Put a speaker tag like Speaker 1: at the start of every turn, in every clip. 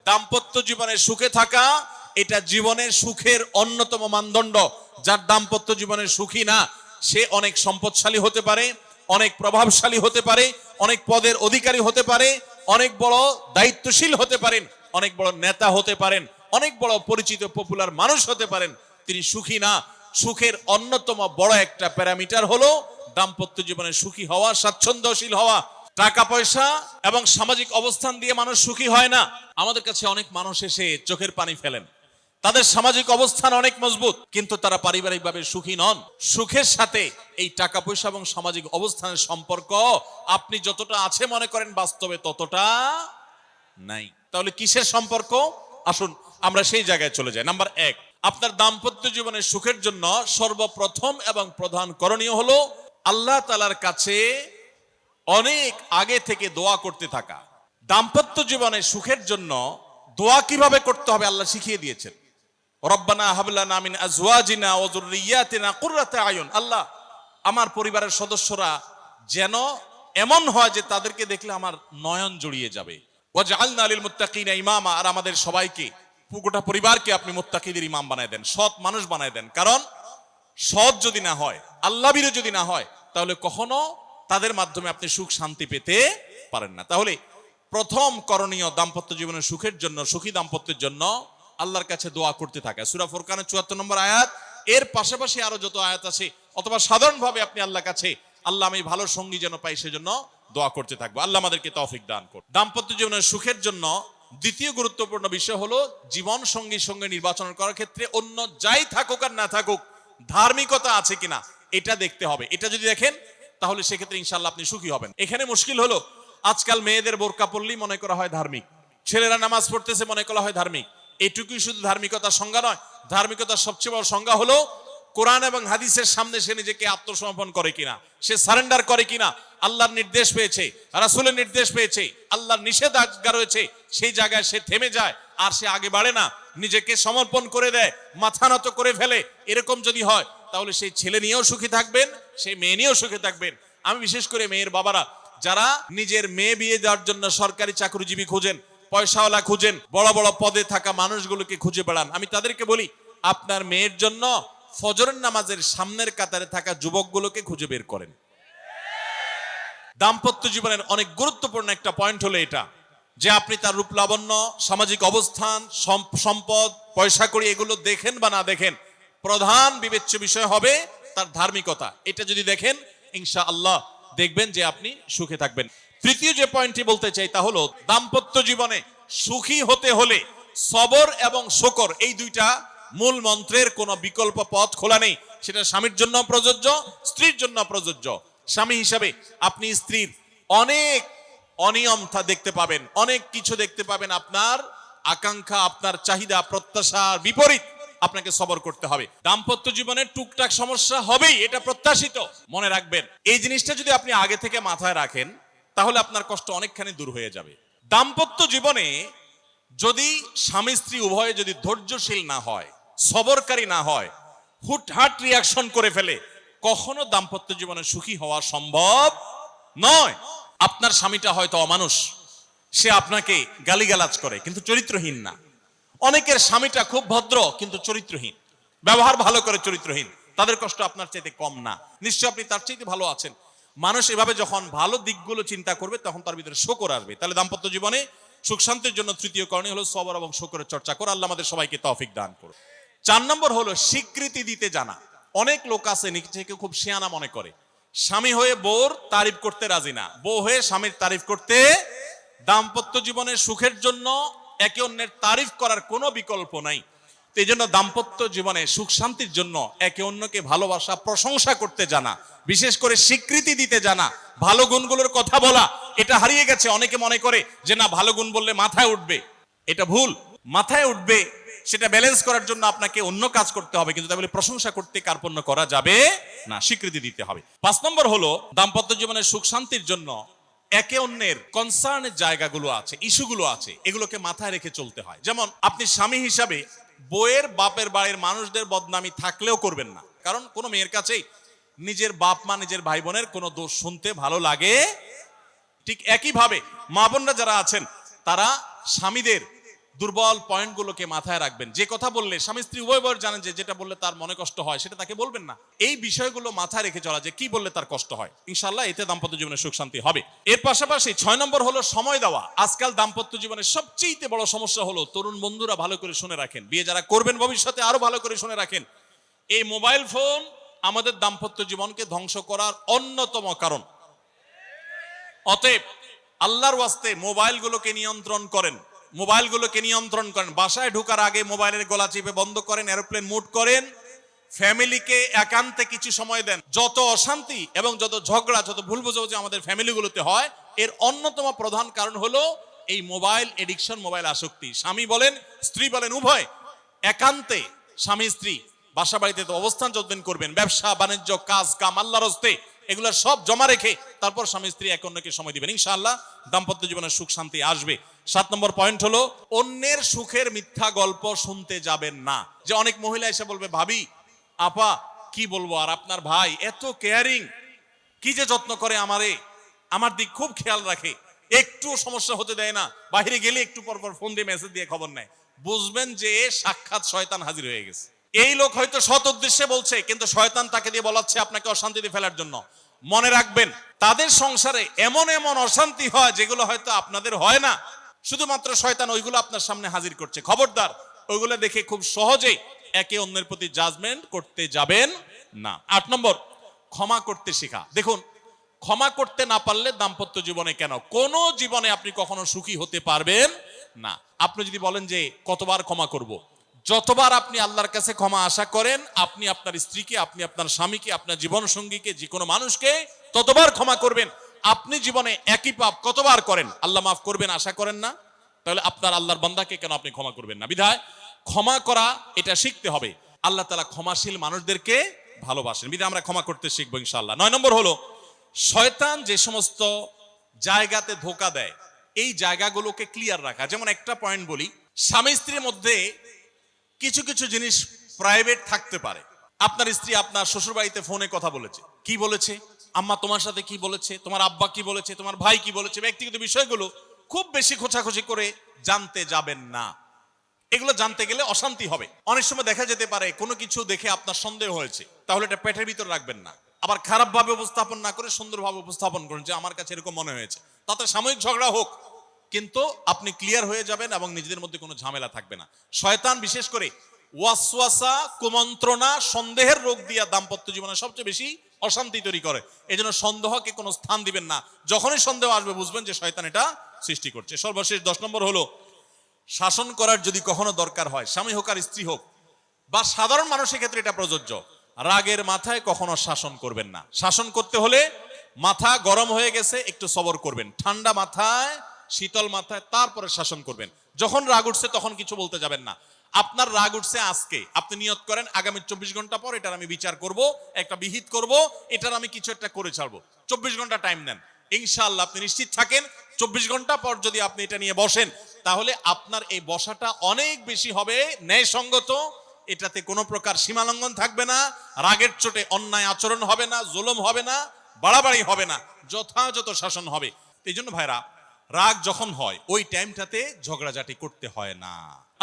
Speaker 1: দাম্পত্য জীবনে সুখে থাকা এটা জীবনের সুখের অন্যতম মানদণ্ড। যার দাম্পত্য জীবনে সুখী না, সে অনেক সম্পদশালী হতে পারে, অনেক প্রভাবশালী হতে পারে, অনেক পদের অধিকারী হতে পারে, অনেক বড় দায়িত্বশীল হতে পারেন, অনেক বড় নেতা হতে পারেন, অনেক বড় পরিচিত পপুলার মানুষ হতে পারেন, তিনি সুখী না। সুখের অন্যতম বড় একটা প্যারামিটার হলো দাম্পত্য জীবনে সুখী হওয়া, স্বাচ্ছন্দ্যশীল হওয়া। টাকা পয়সা এবং সামাজিক অবস্থান দিয়ে মানুষ সুখী হয় না। আমাদের কাছে অনেক মানুষ এসে চোখের পানি ফেলেন, তাদের সামাজিক অবস্থান অনেক মজবুত, কিন্তু তারা পারিবারিকভাবে সুখী নন। সুখের সাথে এই টাকা পয়সা এবং সামাজিক অবস্থানের সম্পর্ক আপনি যতটা আছে মনে করেন, বাস্তবে ততটা নাই। তাহলে কিসের সম্পর্ক? আসুন আমরা সেই জায়গায় চলে যাই। নাম্বার 1, আপনার দাম্পত্য জীবনের সুখের জন্য সর্বপ্রথম এবং প্রধান করণীয় হলো আল্লাহ তাআলার কাছে অনেক আগে থেকে দোয়া করতে থাকা। দাম্পত্য জীবনে সুখের জন্য দোয়া কিভাবে করতে হবে আল্লাহ শিখিয়ে দিয়েছেন। রব্বানা হাব লানা মিন আজওয়াজিনা ওয়া যুররিয়াতিনা কুররাতা আয়ুন। আল্লাহ, আমার পরিবারের সদস্যরা যেন এমন হয় যে তাদেরকে দেখলে আমার নয়ন জড়িয়ে যাবে। ওয়াজআলনা লিল মুত্তাকিনা ইমামা। আর আমাদের সবাইকে, গোটা পরিবারকে আপনি মুত্তাকিদের ইমাম বানায় দেন, সৎ মানুষ বানায় দেন। কারণ সৎ যদি না হয়, আল্লাহভীরু যদি না হয়, তাহলে কখনো তাদের মাধ্যমে আপনি সুখ শান্তি পেতে পারেন না। তাহলে প্রথম করণীয় দাম্পত্য জীবনের সুখের জন্য, সুখী দাম্পত্যের জন্য আল্লাহর কাছে দোয়া করতে থাকা। সূরা ফুরকানের ৭৪ নম্বর আয়াত, এর পাশাপাশি আরো যত আয়াত আছে, অথবা সাধারণভাবে আপনি আল্লাহর কাছে, আল্লাহ আমি ভালো সঙ্গী যেন পাই সেজন্য দোয়া করতে থাকবো। আল্লাহ আমাদেরকে তৌফিক দান করুন। দাম্পত্য জীবনের সুখের জন্য দ্বিতীয় গুরুত্বপূর্ণ বিষয় হলো জীবন সঙ্গীর সঙ্গে নির্বাচন করার ক্ষেত্রে অন্য যাই থাকুক আর না থাকুক, ধার্মিকতা আছে কিনা এটা দেখতে হবে। এটা যদি দেখেন তাহলে সেক্ষেত্রে ইনশাআল্লাহ আপনি সুখী হবেন। এখানে মুশকিল হলো আজকাল মেয়েদের বোরকা পরলেই মনে করা হয় ধার্মিক, ছেলেরা নামাজ পড়তেছে মনে করা হয় ধার্মিক। এটুকুই শুধু ধার্মিকতার সংজ্ঞা নয়। ধার্মিকতার সবচেয়ে বড় সংজ্ঞা হলো কোরআন এবং হাদিসের সামনে সে নিজেকে আত্মসমর্পণ করে কিনা, সে সারেন্ডার করে কিনা। আল্লাহর নির্দেশ পেয়েছে, রাসূলের নির্দেশ পেয়েছে, আল্লাহর নিষেধাজ্ঞা রয়েছে, সেই জায়গায় সে থেমে যায় আর সে আগে বাড়ে না, নিজেকে সমর্পণ করে দেয়, মাথা নত করে ফেলে। এরকম যদি হয় তাহলে সেই ছেলে নিয়েও সুখী থাকবেন, সেই মেয়ে নিয়েও সুখী থাকবেন। আমি বিশেষ করে মেয়ের বাবারা যারা নিজের মেয়ে বিয়ে দেওয়ার জন্য সরকারি চাকরিজীবী খুঁজেন, পয়সাওয়ালা খুঁজেন, বড় বড় পদে থাকা মানুষগুলোকে খুঁজে বেড়ান, আমি তাদেরকে বলি আপনার মেয়ের জন্য ফজরের নামাজের সামনের কাতারে থাকা যুবকগুলোকে খুঁজে বের করেন। দাম্পত্য জীবনের অনেক গুরুত্বপূর্ণ একটা পয়েন্ট হলো এটা, যে আপনি তার রূপ লাবণ্য, সামাজিক অবস্থান, সম্পদ, পয়সা কড়ি এগুলো দেখেন বা না দেখেন, প্রধান বিবেচ্য বিষয় হবে তার ধার্মিকতা। এটা যদি দেখেন ইনশাআল্লাহ দেখবেন যে আপনি সুখে থাকবেন। তৃতীয় যে পয়েন্টটি বলতে চাই তা হলো দাম্পত্য জীবনে সুখী হতে হলে সবর এবং শুকর, এই দুইটা মূল মন্ত্রের কোনো বিকল্প পথ খোলা নেই। সেটা স্বামীর জন্য প্রযোজ্য, স্ত্রীর জন্য প্রযোজ্য। স্বামী হিসাবে আপনি স্ত্রীর অনেক অনিয়ম দেখতে পাবেন, অনেক কিছু দেখতে পাবেন, আপনার আকাঙ্ক্ষা, আপনার চাহিদা, প্রত্যাশার বিপরীত, আপনাকে সবর করতে হবে। দাম্পত্য জীবনে টুকটাক সমস্যা হবেই, এটা প্রত্যাশিত। মনে রাখবেন এই জিনিসটা যদি আপনি আগে থেকে মাথায় রাখেন তাহলে আপনার কষ্ট অনেকখানি দূর হয়ে যাবে। দাম্পত্য জীবনে যদি স্বামী স্ত্রী উভয়ে যদি ধৈর্যশীল না হয়, সবরকারী না হয়, হুটহাট রিয়াকশন করে ফেলে, কখনো দাম্পত্য জীবনে সুখী হওয়া সম্ভব নয়। আপনার স্বামীটা হয়তো অমানুষ, সে আপনাকে গালিগালাজ করে কিন্তু চরিত্রহীন না। অনেকের স্বামীটা খুব ভদ্র কিন্তু চরিত্রহীন, ব্যবহার ভালো করে চরিত্রহীন, তাদের কষ্ট আপনার চাইতে কম না, নিশ্চয় আপনি তার চাইতে ভালো আছেন। মানুষ এভাবে যখন ভালো দিকগুলো চিন্তা করবে তখন তার ভিতরে শুকর আসবে। তাহলে দাম্পত্য জীবনে সুখ শান্তির জন্য তৃতীয় করণীয় হলো সবর এবং শুকরের চর্চা করা। আল্লাহ আমাদের সবাইকে তৌফিক দান করুন। 4 নম্বর হলো স্বীকৃতি দিতে জানা। অনেক লোক আছে নিজেকে খুব শিয়ানা মনে করে, স্বামী হয়ে বউর তারিফ করতে রাজি না, বউ হয়ে স্বামীর তারিফ করতে। দাম্পত্য জীবনের সুখের জন্য একে অন্যের তারিফ করার কোনো বিকল্প নাই। এই জন্য দাম্পত্য জীবনে সুখ শান্তির জন্য একে অন্যকে ভালোবাসা, প্রশংসা করতে জানা, বিশেষ করে স্বীকৃতি দিতে জানা, ভালো গুণগুলোর কথা বলা, এটা হারিয়ে গেছে। অনেকে মনে করে যে না, ভালো গুণ বললে মাথায় উঠবে, এটা ভুল। মাথায় উঠবে সেটা ব্যালেন্স করার জন্য আপনাকে অন্য কাজ করতে হবে, কিন্তু তাহলে প্রশংসা করতে কার্পণ্য করা যাবে না, স্বীকৃতি দিতে হবে। 5 নম্বর হলো দাম্পত্য জীবনের সুখ শান্তির জন্য একে অন্যের কনসার্নের জায়গাগুলো আছে, ইস্যুগুলো আছে, এগুলোকে মাথায় রেখে চলতে হয়। যেমন আপনি স্বামী হিসাবে বউয়ের বাপের বাড়ির মানুষদের বদনামি থাকলেও করবেন না, কারণ কোনো মেয়ের কাছেই নিজের বাপ মা, নিজের ভাই বোনের কোনো দোষ শুনতে ভালো লাগে। ঠিক একইভাবে মা বোনরা যারা আছেন তারা স্বামীদের দুর্বল পয়েন্টগুলোকে মাথায় রাখবেন। যে কথা বললে স্বামী স্ত্রী উভয় জানেন যে যেটা বললে তার মনে কষ্ট হয় সেটা তাকে বলবেন না। এই বিষয়গুলো মাথায় রেখে চলা, যে কি বললে তার কষ্ট হয়, ইনশাআল্লাহ এতে দাম্পত্য জীবনে সুখ শান্তি হবে। এর পাশাপাশি 6 নম্বর হলো সময় দেওয়া। আজকাল দাম্পত্য জীবনের সবচেয়ে বড় সমস্যা হলো, তরুণ বন্ধুরা ভালো করে শুনে রাখেন, বিয়ে যারা করবেন ভবিষ্যতে আরো ভালো করে শুনে রাখেন, এই মোবাইল ফোন আমাদের দাম্পত্য জীবনকে ধ্বংস করার অন্যতম কারণ। অতএব আল্লাহর ওয়াস্তে মোবাইলগুলোকে নিয়ন্ত্রণ করেন, মোবাইলগুলোকে নিয়ন্ত্রণ করেন। বাসায় ঢোকার আগে মোবাইলের গলা চেপে বন্ধ করেন, এরোপ্লেন মুড করেন। ফ্যামিলিকে একান্তে কিছু সময় দেন। যত অশান্তি এবং যত ঝগড়া, যত ভুল বোঝাবুঝি আমাদের ফ্যামিলিগুলোতে হয়, এর অন্যতম প্রধান কারণ হলো এই মোবাইল এডিকশন, মোবাইল আসক্তি। স্বামী বলেন স্ত্রী বলেন উভয় একান্তে স্বামী স্ত্রী বাসা বাড়িতে তো অবস্থান যতদিন করবেন, ব্যবসা বাণিজ্য কাজ কাম আল্লাহর হস্তে, এগুলো সব জমা রেখে তারপর স্বামী স্ত্রী এক অন্যকে সময় দিবেন, ইনশাআল্লাহ দাম্পত্য জীবনের সুখ শান্তি আসবে। 7 নম্বর পয়েন্ট হলো অন্যের সুখের মিথ্যা গল্প শুনতে যাবেন না। যে অনেক মহিলা এসে বলবে, ভাবি আপা কি বলবো আর, আপনার ভাই এত কেয়ারিং, কি যে যত্ন করে আমারে, আমার দিক খুব খেয়াল রাখে, একটু সমস্যা হতে দেয় না, বাইরে গেলে একটু পর পর ফোন দিয়ে মেসেজ দিয়ে খবর নেয়। বুঝবেন যে সাক্ষাৎ শয়তান হাজির হয়ে গেছে। এই লোক হয়তো সৎ উদ্দেশ্যে বলছে, কিন্তু শয়তান তাকে দিয়ে বলাচ্ছে আপনাকে অশান্তিতে ফেলার জন্য। মনে রাখবেন, তাদের সংসারে এমন এমন অশান্তি হয় যেগুলো হয়তো আপনাদের হয় না, শুধুমাত্র শয়তান ওইগুলো আপনার সামনে হাজির করছে। খবরদার, ওইগুলো দেখে খুব সহজে একে অন্যের প্রতি জাজমেন্ট করতে যাবেন না। 8 নম্বর, ক্ষমা করতে শেখা। দেখুন, ক্ষমা করতে না পারলে দাম্পত্য জীবনে কেন কোন জীবনে আপনি কখনো সুখী হতে পারবেন না। আপনি যদি বলেন যে কতবার ক্ষমা করব, যতবার আপনি আল্লাহর কাছে ক্ষমা আশা করেন, আপনি আপনার স্ত্রীকে, আপনি আপনার স্বামীকে, আপনার জীবন সঙ্গীকে, যে কোনো মানুষকে ততবার ক্ষমা করবেন। আপনি জীবনে একই পাপ কতবার করেন, আল্লাহ মাফ করবেন আশা করেন না, তাহলে আপনার আল্লাহর বান্দাকে কেন আপনি ক্ষমা করবেন না? বিধায় ক্ষমা করা এটা শিখতে হবে। আল্লাহ তাআলা ক্ষমাশীল মানুষদেরকে ভালোবাসেন, বিধায় আমরা ক্ষমা করতে শিখবো ইনশাআল্লাহ। 9 নম্বর হলো শয়তান যে সমস্ত জায়গাতে ধোঁকা দেয়, এই জায়গাগুলোকে ক্লিয়ার রাখা। যেমন একটা পয়েন্ট বলি, স্বামী স্ত্রীর মধ্যে কিছু কিছু জিনিস প্রাইভেট থাকতে পারে। আপনার স্ত্রী আপনার শ্বশুর বাড়িতে ফোনে কথা বলেছে, কি বলেছে, আম্মা তোমার সাথে কি বলেছে, তোমার আব্বা কি বলেছে, তোমার ভাই কি বলেছে, ব্যক্তিগত বিষয়গুলো খুব বেশি খোঁচাখুচি করে জানতে যাবেন না। এগুলো জানতে গেলে অশান্তি হবে। অনেক সময় দেখা যেতে পারে কোনো কিছু দেখে আপনার সন্দেহ হয়েছে, তাহলে এটা পেটের ভিতর রাখবেন না। আবার খারাপ ভাবে উপস্থাপন না করে সুন্দরভাবে উপস্থাপন করুন যে আমার কাছে এরকম মনে হয়েছে, তাতে সাময়িক ঝগড়া হোক, কিন্তু আপনি ক্লিয়ার হয়ে যাবেন এবং নিজেদের মধ্যে কোনো ঝামেলা থাকবে না। শয়তান বিশেষ করে ওয়াসওয়াসা, কুমন্ত্রণা, সন্দেহের রোগ দিয়া দাম্পত্য জীবনে সবচেয়ে বেশি অশান্তি তৈরি করে। এজন্য সন্দেহকে কোনো স্থান দিবেন না। যখনই সন্দেহ আসবে বুঝবেন যে শয়তান এটা সৃষ্টি করছে। সর্বশেষ 10 নম্বর হলো শাসন করার যদি কখনো দরকার হয়, স্বামী হোক আর স্ত্রী হোক বা সাধারণ মানুষের ক্ষেত্রে এটা প্রযোজ্য, রাগের মাথায় কখনো শাসন করবেন না। শাসন করতে হলে মাথা গরম হয়ে গেছে একটু সবর করবেন, ঠান্ডা মাথায় শীতল মাথায় তারপরে শাসন করবেন। যখন রাগ উঠছে তখন কিছু বলতে যাবেন না। আপনার রাগ উঠছে আজকে, আপনি নিয়ত করেন আগামী 24 ঘন্টা পর এটার আমি বিচার করব, একটা বিহিত করব, এটার আমি কিছু একটা করে ছাড়বো। 24 ঘন্টা টাইম নেন, ইনশাআল্লাহ আপনি নিশ্চিত থাকেন 24 ঘন্টা পর যদি আপনি এটা নিয়ে বসেন, তাহলে আপনার এই বসাটা অনেক বেশি হবে ন্যায়সঙ্গত। এটাতে কোনো প্রকার সীমালঙ্ঘন থাকবে না, রাগের চোটে অন্যায় আচরণ হবে না, জুলুম হবে না, বাড়াবাড়ি হবে না, যথাযথ শাসন হবে। এই জন্য ভাইরা, রাগ যখন হয় ওই টাইমটাতে ঝগড়াঝাটি করতে হয় না।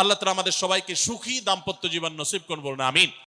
Speaker 1: আল্লাহ তাআলা আমাদের সবাইকে সুখী দাম্পত্য জীবন নসিব করুন, বলুন আমিন।